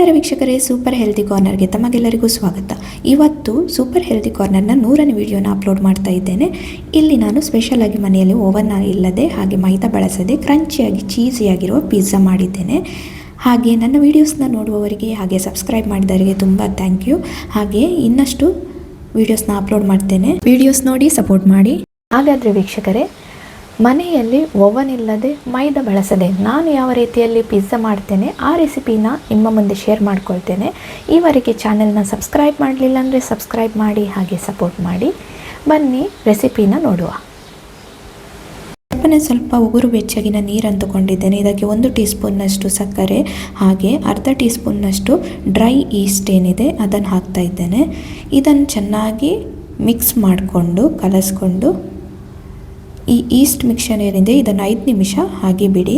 ನಮಸ್ಕಾರ ವೀಕ್ಷಕರೇ, super healthy ಕಾರ್ನರ್ಗೆ ತಮಗೆಲ್ಲರಿಗೂ ಸ್ವಾಗತ. ಇವತ್ತು ಸೂಪರ್ ಹೆಲ್ದಿ ಕಾರ್ನರ್ನ 100ನೇ ವಿಡಿಯೋನ ಅಪ್ಲೋಡ್ ಮಾಡ್ತಾ ಇದ್ದೇನೆ. ಇಲ್ಲಿ ನಾನು ಸ್ಪೆಷಲ್ ಆಗಿ ಮನೆಯಲ್ಲಿ ಓವನ್ ಇಲ್ಲದೆ ಹಾಗೆ ಮೈದಾ ಬಳಸದೆ ಕ್ರಂಚಿಯಾಗಿ ಚೀಸಿಯಾಗಿರುವ ಪಿಜ್ಜಾ ಮಾಡಿದ್ದೇನೆ. ಹಾಗೆ ನನ್ನ ವೀಡಿಯೋಸ್ನ ನೋಡುವವರಿಗೆ ಹಾಗೆ ಸಬ್ಸ್ಕ್ರೈಬ್ ಮಾಡಿದವರಿಗೆ ತುಂಬ ಥ್ಯಾಂಕ್ ಯು. ಹಾಗೆ ಇನ್ನಷ್ಟು ವೀಡಿಯೋಸ್ನ ಅಪ್ಲೋಡ್ ಮಾಡ್ತೇನೆ, ವೀಡಿಯೋಸ್ ನೋಡಿ ಸಪೋರ್ಟ್ ಮಾಡಿ. ಹಾಗಾದರೆ ವೀಕ್ಷಕರೇ, ಮನೆಯಲ್ಲಿ ಓವನ್ ಇಲ್ಲದೆ ಮೈದಾ ಬಳಸದೆ ನಾನು ಯಾವ ರೀತಿಯಲ್ಲಿ ಪಿಜ್ಜಾ ಮಾಡ್ತೇನೆ ಆ ರೆಸಿಪಿನ ನಿಮ್ಮ ಮುಂದೆ ಶೇರ್ ಮಾಡ್ಕೊಳ್ತೇನೆ. ಈವರೆಗೆ ಚಾನೆಲ್ನ ಸಬ್ಸ್ಕ್ರೈಬ್ ಮಾಡಲಿಲ್ಲ ಅಂದರೆ ಸಬ್ಸ್ಕ್ರೈಬ್ ಮಾಡಿ ಹಾಗೆ ಸಪೋರ್ಟ್ ಮಾಡಿ. ಬನ್ನಿ ರೆಸಿಪಿನ ನೋಡುವ. ಸ್ವಲ್ಪ ಉಗುರು ಬೆಚ್ಚಗಿನ ನೀರನ್ನು ತಗೊಂಡಿದ್ದೇನೆ. ಇದಕ್ಕೆ 1 ಟೀ ಸ್ಪೂನ್ನಷ್ಟು ಸಕ್ಕರೆ ಹಾಗೆ ಅರ್ಧ ಟೀ ಸ್ಪೂನ್ನಷ್ಟು ಡ್ರೈ ಈಸ್ಟ್ ಏನಿದೆ ಅದನ್ನು ಹಾಕ್ತಾ ಇದ್ದೇನೆ. ಇದನ್ನು ಚೆನ್ನಾಗಿ ಮಿಕ್ಸ್ ಮಾಡಿಕೊಂಡು ಕಲಸ್ಕೊಂಡು ಈ ಈಸ್ಟ್ ಮಿಕ್ಸರ್ ಏನಿದೆ ಇದನ್ನು 5 ನಿಮಿಷ ಹಾಗೆ ಬಿಡಿ.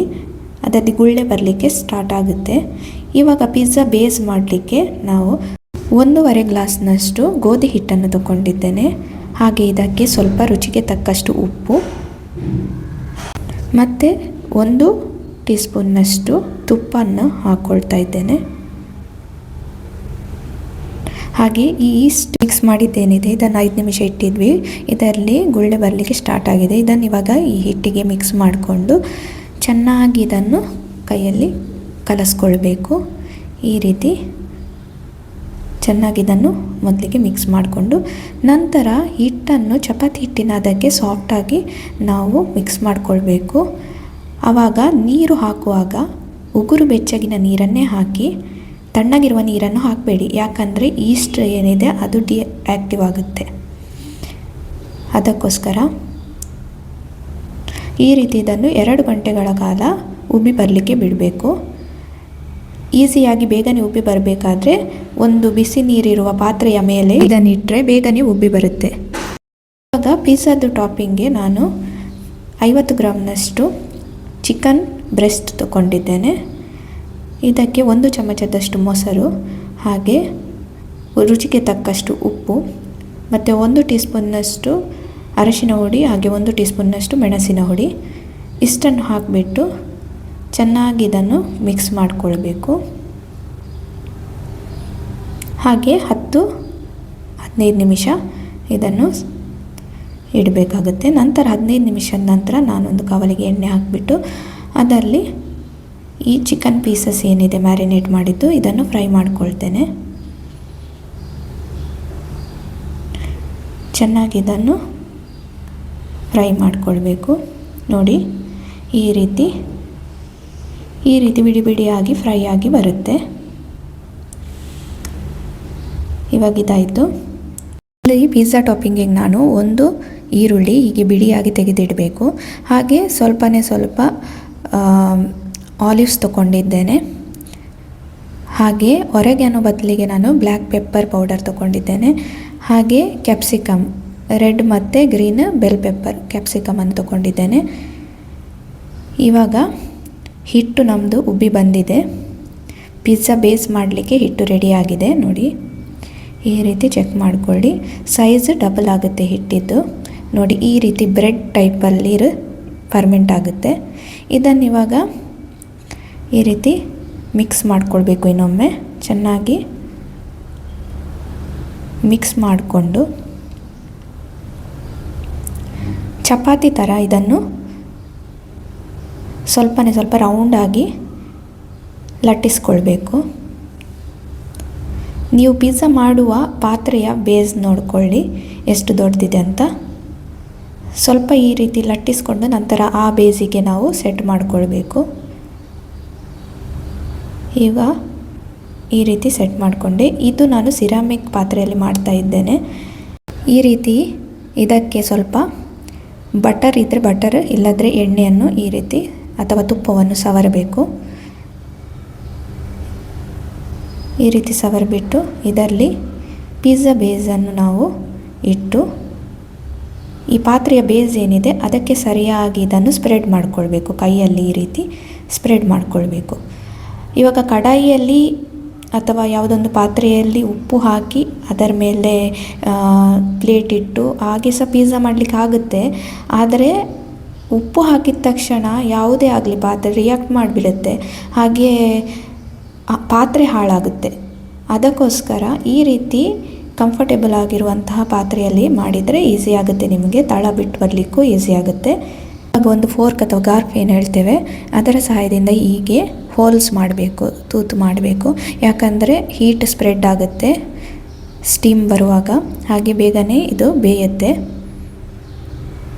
ಅದರಲ್ಲಿ ಗುಳ್ಳೆ ಬರಲಿಕ್ಕೆ ಸ್ಟಾರ್ಟ್ ಆಗುತ್ತೆ. ಇವಾಗ ಪಿಜ್ಜಾ ಬೇಸ್ ಮಾಡಲಿಕ್ಕೆ ನಾವು 1.5 ಗ್ಲಾಸ್ನಷ್ಟು ಗೋಧಿ ಹಿಟ್ಟನ್ನು ತಗೊಂಡಿದ್ದೇನೆ. ಹಾಗೆ ಇದಕ್ಕೆ ಸ್ವಲ್ಪ ರುಚಿಗೆ ತಕ್ಕಷ್ಟು ಉಪ್ಪು ಮತ್ತು 1 ಟೀ ಸ್ಪೂನ್ನಷ್ಟು ತುಪ್ಪವನ್ನು ಹಾಕ್ಕೊಳ್ತಾ ಇದ್ದೇನೆ. ಹಾಗೆ ಈ ಈಸ್ಟ್ ಮಿಕ್ಸ್ ಮಾಡಿದ್ದೇನಿದೆ ಇದನ್ನು 5 ನಿಮಿಷ ಇಟ್ಟಿದ್ವಿ. ಇದರಲ್ಲಿ ಗುಳ್ಳೆ ಬರಲಿಕ್ಕೆ ಸ್ಟಾರ್ಟ್ ಆಗಿದೆ. ಇದನ್ನು ಇವಾಗ ಈ ಹಿಟ್ಟಿಗೆ ಮಿಕ್ಸ್ ಮಾಡಿಕೊಂಡು ಚೆನ್ನಾಗಿ ಇದನ್ನು ಕೈಯಲ್ಲಿ ಕಲಸ್ಕೊಳ್ಬೇಕು. ಈ ರೀತಿ ಚೆನ್ನಾಗಿ ಇದನ್ನು ಮೊದಲಿಗೆ ಮಿಕ್ಸ್ ಮಾಡಿಕೊಂಡು ನಂತರ ಹಿಟ್ಟನ್ನು ಚಪಾತಿ ಹಿಟ್ಟಿನ ಅದಕ್ಕೆ ಸಾಫ್ಟಾಗಿ ನಾವು ಮಿಕ್ಸ್ ಮಾಡಿಕೊಳ್ಬೇಕು. ಆವಾಗ ನೀರು ಹಾಕುವಾಗ ಉಗುರು ಬೆಚ್ಚಗಿನ ನೀರನ್ನೇ ಹಾಕಿ, ತಣ್ಣಗಿರುವ ನೀರನ್ನು ಹಾಕಬೇಡಿ. ಯಾಕಂದರೆ ಈಸ್ಟ್ ಏನಿದೆ ಅದು ಡಿಆಕ್ಟಿವ್ ಆಗುತ್ತೆ. ಅದಕ್ಕೋಸ್ಕರ ಈ ರೀತಿ ಇದನ್ನು 2 ಗಂಟೆಗಳ ಕಾಲ ಉಬ್ಬಿ ಬರಲಿಕ್ಕೆ ಬಿಡಬೇಕು. ಈಸಿಯಾಗಿ ಬೇಗನೆ ಉಬ್ಬಿ ಬರಬೇಕಾದ್ರೆ ಒಂದು ಬಿಸಿ ನೀರಿರುವ ಪಾತ್ರೆಯ ಮೇಲೆ ಇದನ್ನಿಟ್ಟರೆ ಬೇಗನೆ ಉಬ್ಬಿ ಬರುತ್ತೆ. ಇವಾಗ ಪಿಜ್ಜಾದು ಟಾಪಿಂಗ್ಗೆ ನಾನು 50 ಗ್ರಾಮ್ನಷ್ಟು ಚಿಕನ್ ಬ್ರೆಸ್ಟ್ ತಗೊಂಡಿದ್ದೇನೆ. ಇದಕ್ಕೆ 1 ಚಮಚದಷ್ಟು ಮೊಸರು ಹಾಗೆ ರುಚಿಗೆ ತಕ್ಕಷ್ಟು ಉಪ್ಪು ಮತ್ತು 1 ಟೀ ಸ್ಪೂನ್ನಷ್ಟು ಅರಿಶಿನ ಹುಡಿ ಹಾಗೆ 1 ಟೀ ಸ್ಪೂನ್ನಷ್ಟು ಮೆಣಸಿನ ಹುಡಿ ಇಷ್ಟನ್ನು ಹಾಕಿಬಿಟ್ಟು ಚೆನ್ನಾಗಿ ಇದನ್ನು ಮಿಕ್ಸ್ ಮಾಡಿಕೊಳ್ಬೇಕು. ಹಾಗೆ 10-15 ನಿಮಿಷ ಇದನ್ನು ಇಡಬೇಕಾಗುತ್ತೆ. ನಂತರ 15 ನಿಮಿಷದ ನಂತರ ನಾನೊಂದು ಕವಲಿಗೆ ಎಣ್ಣೆ ಹಾಕಿಬಿಟ್ಟು ಅದರಲ್ಲಿ ಈ ಚಿಕನ್ ಪೀಸಸ್ ಏನಿದೆ ಮ್ಯಾರಿನೇಟ್ ಮಾಡಿದ್ದು ಇದನ್ನು ಫ್ರೈ ಮಾಡ್ಕೊಳ್ತೇನೆ. ಚೆನ್ನಾಗಿ ಇದನ್ನು ಫ್ರೈ ಮಾಡಿಕೊಳ್ಬೇಕು. ನೋಡಿ ಈ ರೀತಿ ಬಿಡಿ ಬಿಡಿಯಾಗಿ ಫ್ರೈ ಆಗಿ ಬರುತ್ತೆ. ಇವಾಗ ಇದಾಯಿತು. ಈ ಪಿಜ್ಜಾ ಟಾಪಿಂಗಿಗೆ ನಾನು 1 ಈರುಳ್ಳಿ ಹೀಗೆ ಬಿಡಿಯಾಗಿ ತೆಗೆದಿಡಬೇಕು. ಹಾಗೆ ಸ್ವಲ್ಪ ಆಲಿವ್ಸ್ ತಗೊಂಡಿದ್ದೇನೆ. ಹಾಗೆ ಒರೆಗ್ಯಾನೋ ಬದಲಿಗೆ ನಾನು ಬ್ಲ್ಯಾಕ್ ಪೆಪ್ಪರ್ ಪೌಡರ್ ತಗೊಂಡಿದ್ದೇನೆ. ಹಾಗೆ ಕ್ಯಾಪ್ಸಿಕಮ್, ರೆಡ್ ಮತ್ತು ಗ್ರೀನ್ ಬೆಲ್ ಪೆಪ್ಪರ್ ಕ್ಯಾಪ್ಸಿಕಮನ್ನು ತಗೊಂಡಿದ್ದೇನೆ. ಇವಾಗ ಹಿಟ್ಟು ನಮ್ಮದು ಉಬ್ಬಿ ಬಂದಿದೆ. ಪಿಜ್ಜಾ ಬೇಸ್ ಮಾಡಲಿಕ್ಕೆ ಹಿಟ್ಟು ರೆಡಿಯಾಗಿದೆ. ನೋಡಿ ಈ ರೀತಿ ಚೆಕ್ ಮಾಡಿಕೊಳ್ಳಿ. ಸೈಜ್ ಡಬಲ್ ಆಗುತ್ತೆ ಹಿಟ್ಟಿದ್ದು. ನೋಡಿ ಈ ರೀತಿ ಬ್ರೆಡ್ ಟೈಪಲ್ಲಿ ಫರ್ಮೆಂಟ್ ಆಗುತ್ತೆ. ಇದನ್ನು ಇವಾಗ ಈ ರೀತಿ ಮಿಕ್ಸ್ ಮಾಡಿಕೊಳ್ಬೇಕು. ಇನ್ನೊಮ್ಮೆ ಚೆನ್ನಾಗಿ ಮಿಕ್ಸ್ ಮಾಡಿಕೊಂಡು ಚಪಾತಿ ಥರ ಇದನ್ನು ಸ್ವಲ್ಪ ರೌಂಡಾಗಿ ಲಟ್ಟಿಸ್ಕೊಳ್ಬೇಕು. ನೀವು ಪಿಜ್ಜಾ ಮಾಡುವ ಪಾತ್ರೆಯ ಬೇಸ್ ನೋಡಿಕೊಳ್ಳಿ ಎಷ್ಟು ದೊಡ್ಡದಿದೆ ಅಂತ. ಸ್ವಲ್ಪ ಈ ರೀತಿ ಲಟ್ಟಿಸ್ಕೊಂಡು ನಂತರ ಆ ಬೇಸಿಗೆ ನಾವು ಸೆಟ್ ಮಾಡಿಕೊಳ್ಬೇಕು. ಈಗ ಈ ರೀತಿ ಸೆಟ್ ಮಾಡಿಕೊಂಡೆ. ಇದು ನಾನು ಸಿರಾಮಿಕ್ ಪಾತ್ರೆಯಲ್ಲಿ ಮಾಡ್ತಾ ಇದ್ದೇನೆ. ಈ ರೀತಿ ಇದಕ್ಕೆ ಸ್ವಲ್ಪ ಬಟರ್ ಇದ್ದರೆ ಬಟರ್, ಇಲ್ಲದ್ರೆ ಎಣ್ಣೆಯನ್ನು ಈ ರೀತಿ ಅಥವಾ ತುಪ್ಪವನ್ನು ಸವರಬೇಕು. ಈ ರೀತಿ ಸವರಿಬಿಟ್ಟು ಇದರಲ್ಲಿ ಪಿಜ್ಜಾ ಬೇಸನ್ನು ನಾವು ಇಟ್ಟು ಈ ಪಾತ್ರೆಯ ಬೇಸ್ ಏನಿದೆ ಅದಕ್ಕೆ ಸರಿಯಾಗಿ ಇದನ್ನು ಸ್ಪ್ರೆಡ್ ಮಾಡಿಕೊಳ್ಬೇಕು. ಕೈಯಲ್ಲಿ ಈ ರೀತಿ ಸ್ಪ್ರೆಡ್ ಮಾಡಿಕೊಳ್ಬೇಕು. ಇವಾಗ ಕಡಾಯಿಯಲ್ಲಿ ಅಥವಾ ಯಾವುದೊಂದು ಪಾತ್ರೆಯಲ್ಲಿ ಉಪ್ಪು ಹಾಕಿ ಅದರ ಮೇಲೆ ಪ್ಲೇಟ್ ಇಟ್ಟು ಹಾಗೆ ಸಹ ಪಿಜ್ಜಾ ಮಾಡಲಿಕ್ಕೆ ಆಗುತ್ತೆ. ಆದರೆ ಉಪ್ಪು ಹಾಕಿದ ತಕ್ಷಣ ಯಾವುದೇ ಆಗಲಿ ಪಾತ್ರೆ ರಿಯಾಕ್ಟ್ ಮಾಡಿಬಿಡುತ್ತೆ. ಹಾಗೆ ಪಾತ್ರೆ ಹಾಳಾಗುತ್ತೆ. ಅದಕ್ಕೋಸ್ಕರ ಈ ರೀತಿ ಕಂಫರ್ಟೇಬಲ್ ಆಗಿರುವಂತಹ ಪಾತ್ರೆಯಲ್ಲಿ ಮಾಡಿದರೆ ಈಸಿ ಆಗುತ್ತೆ, ನಿಮಗೆ ತಳ ಬಿಟ್ಟು ಬರಲಿಕ್ಕೂ ಈಸಿ ಆಗುತ್ತೆ. ಆಗ ಒಂದು ಫೋರ್ಕ್ ಅಥವಾ ಗಾರ್ಫ್ ಏನು ಹೇಳ್ತೇವೆ ಅದರ ಸಹಾಯದಿಂದ ಹೀಗೆ ಹೋಲ್ಸ್ ಮಾಡಬೇಕು, ತೂತು ಮಾಡಬೇಕು. ಯಾಕಂದರೆ ಹೀಟ್ ಸ್ಪ್ರೆಡ್ ಆಗುತ್ತೆ ಸ್ಟೀಮ್ ಬರುವಾಗ, ಹಾಗೆ ಬೇಗನೆ ಇದು ಬೇಯುತ್ತೆ.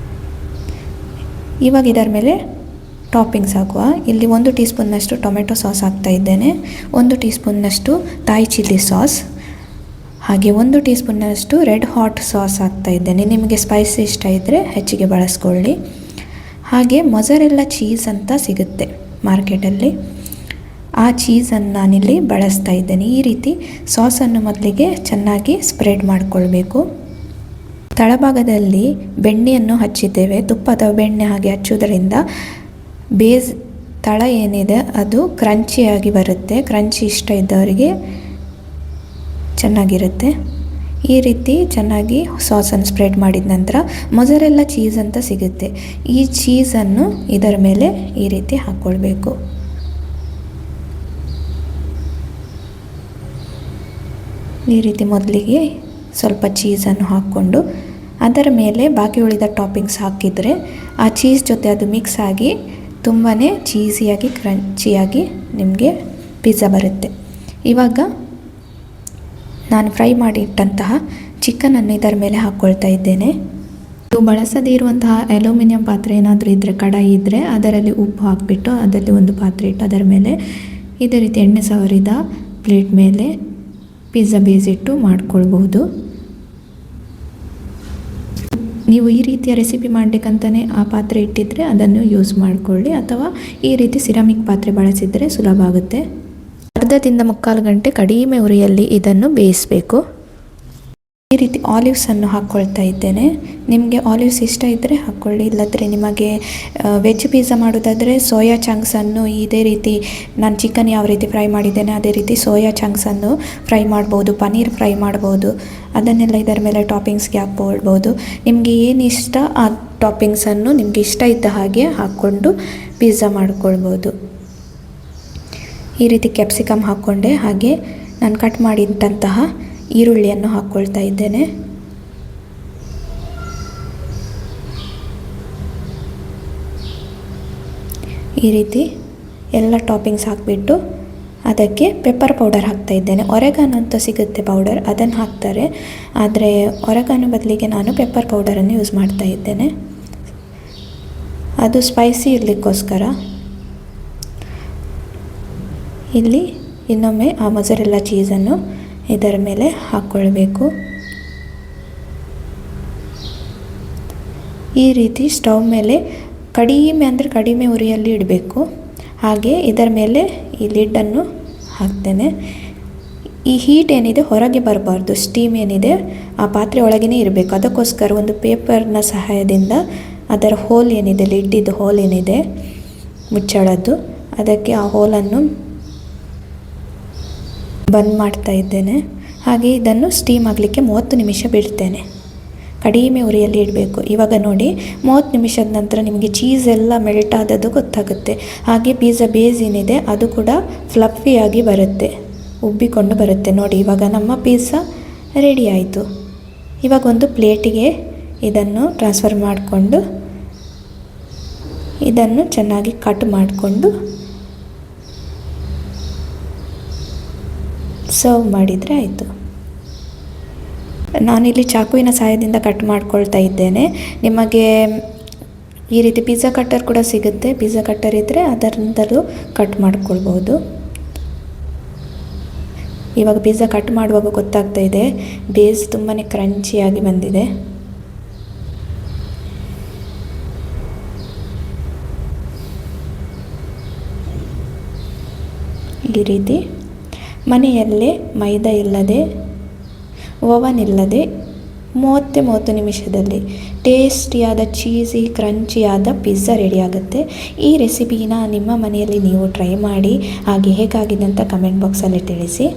ಇವಾಗ ಇದರ ಮೇಲೆ ಟಾಪಿಂಗ್ಸ್ ಹಾಕುವ. ಇಲ್ಲಿ 1 ಟೀ ಸ್ಪೂನ್ನಷ್ಟು ಟೊಮೆಟೊ ಸಾಸ್ ಹಾಕ್ತಾ ಇದ್ದೇನೆ, 1 ಟೀ ಸ್ಪೂನ್ನಷ್ಟು ತಾಯಿ ಚಿಲ್ಲಿ ಸಾಸ್, ಹಾಗೆ 1 ಟೀ ಸ್ಪೂನ್ನಷ್ಟು ರೆಡ್ ಹಾಟ್ ಸಾಸ್ ಹಾಕ್ತಾ ಇದ್ದೇನೆ. ನಿಮಗೆ ಸ್ಪೈಸಿ ಇಷ್ಟ ಇದ್ದರೆ ಹೆಚ್ಚಿಗೆ ಬಳಸ್ಕೊಳ್ಳಿ. ಹಾಗೆ ಮೊಜರೆಲ್ಲ ಚೀಸ್ ಅಂತ ಸಿಗುತ್ತೆ ಮಾರ್ಕೆಟಲ್ಲಿ, ಆ ಚೀಸನ್ನು ನಾನಿಲ್ಲಿ ಬಳಸ್ತಾ ಇದ್ದೇನೆ. ಈ ರೀತಿ ಸಾಸನ್ನು ಮೊದಲಿಗೆ ಚೆನ್ನಾಗಿ ಸ್ಪ್ರೆಡ್ ಮಾಡಿಕೊಳ್ಬೇಕು. ತಳಭಾಗದಲ್ಲಿ ಬೆಣ್ಣೆಯನ್ನು ಹಚ್ಚಿದ್ದೇವೆ, ತುಪ್ಪ ಅಥವಾ ಬೆಣ್ಣೆ ಹಾಗೆ ಹಚ್ಚುವುದರಿಂದ ಬೇಸ್ ತಳ ಏನಿದೆ ಅದು ಕ್ರಂಚಿಯಾಗಿ ಬರುತ್ತೆ. ಕ್ರಂಚಿ ಇಷ್ಟ ಇದ್ದವರಿಗೆ ಚೆನ್ನಾಗಿರುತ್ತೆ. ಈ ರೀತಿ ಚೆನ್ನಾಗಿ ಸಾಸನ್ನು ಸ್ಪ್ರೆಡ್ ಮಾಡಿದ ನಂತರ ಮೊಜರೆಲ್ಲ ಚೀಸ್ ಅಂತ ಸಿಗುತ್ತೆ, ಈ ಚೀಸನ್ನು ಇದರ ಮೇಲೆ ಈ ರೀತಿ ಹಾಕ್ಕೊಳ್ಬೇಕು. ಈ ರೀತಿ ಮೊದಲಿಗೆ ಸ್ವಲ್ಪ ಚೀಸನ್ನು ಹಾಕ್ಕೊಂಡು ಅದರ ಮೇಲೆ ಬಾಕಿ ಉಳಿದ ಟಾಪಿಂಗ್ಸ್ ಹಾಕಿದರೆ ಆ ಚೀಸ್ ಜೊತೆ ಅದು ಮಿಕ್ಸ್ ಆಗಿ ತುಂಬಾ ಚೀಸಿಯಾಗಿ ಕ್ರಂಚಿಯಾಗಿ ನಿಮಗೆ ಪಿಜ್ಜಾ ಬರುತ್ತೆ. ಇವಾಗ ನಾನು ಫ್ರೈ ಮಾಡಿ ಇಟ್ಟಂತಹ ಚಿಕನನ್ನು ಇದರ ಮೇಲೆ ಹಾಕ್ಕೊಳ್ತಾ ಇದ್ದೇನೆ. ನೀವು ಬಳಸದೇ ಇರುವಂತಹ ಅಲ್ಯೂಮಿನಿಯಂ ಪಾತ್ರೆ ಏನಾದರೂ ಇದ್ದರೆ, ಕಡಾಯಿ ಇದ್ದರೆ ಅದರಲ್ಲಿ ಉಪ್ಪು ಹಾಕಿಬಿಟ್ಟು ಅದರಲ್ಲಿ ಒಂದು ಪಾತ್ರೆ ಇಟ್ಟು ಅದರ ಮೇಲೆ ಇದೇ ರೀತಿ ಎಣ್ಣೆ ಸವರಿದ ಪ್ಲೇಟ್ ಮೇಲೆ ಪಿಜ್ಜಾ ಬೇಸಿಟ್ಟು ಮಾಡ್ಕೊಳ್ಬಹುದು. ನೀವು ಈ ರೀತಿಯ ರೆಸಿಪಿ ಮಾಡಬೇಕಂತಲೇ ಆ ಪಾತ್ರೆ ಇಟ್ಟಿದ್ದರೆ ಅದನ್ನು ಯೂಸ್ ಮಾಡಿಕೊಳ್ಳಿ, ಅಥವಾ ಈ ರೀತಿ ಸಿರಾಮಿಕ್ ಪಾತ್ರೆ ಬಳಸಿದರೆ ಸುಲಭ ಆಗುತ್ತೆ. ಅರ್ಧದಿಂದ 3/4 ಗಂಟೆ ಕಡಿಮೆ ಉರಿಯಲ್ಲಿ ಇದನ್ನು ಬೇಯಿಸಬೇಕು. ಈ ರೀತಿ ಆಲಿವ್ಸನ್ನು ಹಾಕ್ಕೊಳ್ತಾ ಇದ್ದೇನೆ. ನಿಮಗೆ ಆಲಿವ್ಸ್ ಇಷ್ಟ ಇದ್ದರೆ ಹಾಕ್ಕೊಳ್ಳಿ, ಇಲ್ಲದ್ರೆ ನಿಮಗೆ ವೆಜ್ ಪಿಜ್ಜಾ ಮಾಡೋದಾದರೆ ಸೋಯಾ ಚಂಕ್ಸನ್ನು ಇದೇ ರೀತಿ ನಾನು ಚಿಕನ್ ಯಾವ ರೀತಿ ಫ್ರೈ ಮಾಡಿದ್ದೇನೆ ಅದೇ ರೀತಿ ಸೋಯಾ ಚಂಕ್ಸನ್ನು ಫ್ರೈ ಮಾಡ್ಬೋದು, ಪನ್ನೀರ್ ಫ್ರೈ ಮಾಡ್ಬೋದು, ಅದನ್ನೆಲ್ಲ ಇದರ ಮೇಲೆ ಟಾಪಿಂಗ್ಸ್ಗೆ ಹಾಕ್ಕೊಳ್ಬೋದು. ನಿಮಗೆ ಏನು ಇಷ್ಟ ಆ ಟಾಪಿಂಗ್ಸನ್ನು ನಿಮಗೆ ಇಷ್ಟ ಇದ್ದ ಹಾಗೆ ಹಾಕ್ಕೊಂಡು ಪಿಜ್ಜಾ ಮಾಡ್ಕೊಳ್ಬೋದು. ಈ ರೀತಿ ಕ್ಯಾಪ್ಸಿಕಮ್ ಹಾಕ್ಕೊಂಡೆ, ಹಾಗೆ ನಾನು ಕಟ್ ಮಾಡಿದಂತಹ ಈರುಳ್ಳಿಯನ್ನು ಹಾಕ್ಕೊಳ್ತಾ ಇದ್ದೇನೆ. ಈ ರೀತಿ ಎಲ್ಲ ಟಾಪಿಂಗ್ಸ್ ಹಾಕಿಬಿಟ್ಟು ಅದಕ್ಕೆ ಪೆಪ್ಪರ್ ಪೌಡರ್ ಹಾಕ್ತಾ ಇದ್ದೇನೆ. ಒರೆಗಾನೋ ಅಂತ ಸಿಗುತ್ತೆ ಪೌಡರ್, ಅದನ್ನು ಹಾಕ್ತಾರೆ, ಆದರೆ ಒರೆಗಾನೋ ಬದಲಿಗೆ ನಾನು ಪೆಪ್ಪರ್ ಪೌಡರನ್ನು ಯೂಸ್ ಮಾಡ್ತಾ ಇದ್ದೇನೆ, ಅದು ಸ್ಪೈಸಿ ಇರಲಿಕ್ಕೋಸ್ಕರ. ಇಲ್ಲಿ ಇನ್ನೊಮ್ಮೆ ಆ ಮೊಜರೆಲ್ಲ ಚೀಸನ್ನು ಇದರ ಮೇಲೆ ಹಾಕ್ಕೊಳ್ಬೇಕು. ಈ ರೀತಿ ಸ್ಟವ್ ಮೇಲೆ ಕಡಿಮೆ ಉರಿಯಲ್ಲಿ ಇಡಬೇಕು. ಹಾಗೆ ಇದರ ಮೇಲೆ ಈ ಲಿಡ್ಡನ್ನು ಹಾಕ್ತೇನೆ. ಈ ಹೀಟ್ ಏನಿದೆ ಹೊರಗೆ ಬರಬಾರ್ದು, ಸ್ಟೀಮ್ ಏನಿದೆ ಆ ಪಾತ್ರೆ ಒಳಗೇ ಇರಬೇಕು. ಅದಕ್ಕೋಸ್ಕರ ಒಂದು ಪೇಪರ್ನ ಸಹಾಯದಿಂದ ಅದರ ಹೋಲ್ ಏನಿದೆ, ಲಿಡ್ಡಿದ್ದು ಹೋಲ್ ಏನಿದೆ ಮುಚ್ಚಳದ್ದು, ಅದಕ್ಕೆ ಆ ಹೋಲನ್ನು ಬಂದ್ ಮಾಡ್ತಾ ಇದ್ದೇನೆ. ಹಾಗೆ ಇದನ್ನು ಸ್ಟೀಮ್ ಆಗಲಿಕ್ಕೆ 30 ನಿಮಿಷ ಬಿಡ್ತೇನೆ. ಕಡಿಮೆ ಉರಿಯಲ್ಲಿ ಇಡಬೇಕು. ಇವಾಗ ನೋಡಿ 30 ನಿಮಿಷದ ನಂತರ ನಿಮಗೆ ಚೀಸ್ ಎಲ್ಲ ಮೆಲ್ಟ್ ಆದದ್ದು ಗೊತ್ತಾಗುತ್ತೆ. ಹಾಗೆ ಪಿಜ್ಜಾ ಬೇಸ್ ಏನಿದೆ ಅದು ಕೂಡ ಫ್ಲಫಿಯಾಗಿ ಬರುತ್ತೆ, ಉಬ್ಬಿಕೊಂಡು ಬರುತ್ತೆ. ನೋಡಿ ಇವಾಗ ನಮ್ಮ ಪಿಜ್ಜಾ ರೆಡಿ ಆಯಿತು. ಇವಾಗ ಒಂದು ಪ್ಲೇಟಿಗೆ ಇದನ್ನು ಟ್ರಾನ್ಸ್ಫರ್ ಮಾಡಿಕೊಂಡು ಇದನ್ನು ಚೆನ್ನಾಗಿ ಕಟ್ ಮಾಡಿಕೊಂಡು ಸರ್ವ್ ಮಾಡಿದರೆ ಆಯಿತು. ನಾನಿಲ್ಲಿ ಚಾಕುವಿನ ಸಹಾಯದಿಂದ ಕಟ್ ಮಾಡ್ಕೊಳ್ತಾ ಇದ್ದೇನೆ. ನಿಮಗೆ ಈ ರೀತಿ ಪಿಜ್ಜಾ ಕಟ್ಟರ್ ಕೂಡ ಸಿಗುತ್ತೆ, ಪಿಜ್ಜಾ ಕಟ್ಟರ್ ಇದ್ದರೆ ಅದರಿಂದಲೂ ಕಟ್ ಮಾಡ್ಕೊಳ್ಬೋದು. ಇವಾಗ ಪಿಜ್ಜಾ ಕಟ್ ಮಾಡುವಾಗ ಗೊತ್ತಾಗ್ತಾ ಇದೆ ಬೇಸ್ ತುಂಬಾ ಕ್ರಂಚಿಯಾಗಿ ಬಂದಿದೆ. ಈ ರೀತಿ ಮನೆಯಲ್ಲೇ ಮೈದಾ ಇಲ್ಲದೆ, ಓವನ್ ಇಲ್ಲದೆ 30 ನಿಮಿಷದಲ್ಲಿ ಟೇಸ್ಟಿಯಾದ ಚೀಸಿ ಕ್ರಂಚಿಯಾದ ಪಿಜ್ಜಾ ರೆಡಿ ಆಗುತ್ತೆ. ಈ ರೆಸಿಪಿನ ನಿಮ್ಮ ಮನೆಯಲ್ಲಿ ನೀವು ಟ್ರೈ ಮಾಡಿ, ಹಾಗೆ ಹೇಗಾಗಿದೆ ಅಂತ ಕಮೆಂಟ್ ಬಾಕ್ಸಲ್ಲಿ ತಿಳಿಸಿ.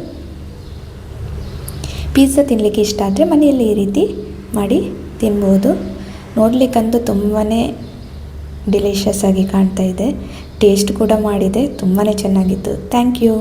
ಪಿಜ್ಜಾ ತಿನ್ನಲಿಕ್ಕೆ ಇಷ್ಟ ಆದರೆ ಮನೆಯಲ್ಲಿ ಈ ರೀತಿ ಮಾಡಿ ತಿನ್ಬೋದು. ನೋಡಲಿಕ್ಕಂತೂ ತುಂಬಾ ಡಿಲಿಷಿಯಸ್ ಆಗಿ ಕಾಣ್ತಾ ಇದೆ, ಟೇಸ್ಟ್ ಕೂಡ ಮಾಡಿದೆ, ತುಂಬಾ ಚೆನ್ನಾಗಿತ್ತು. Thank you.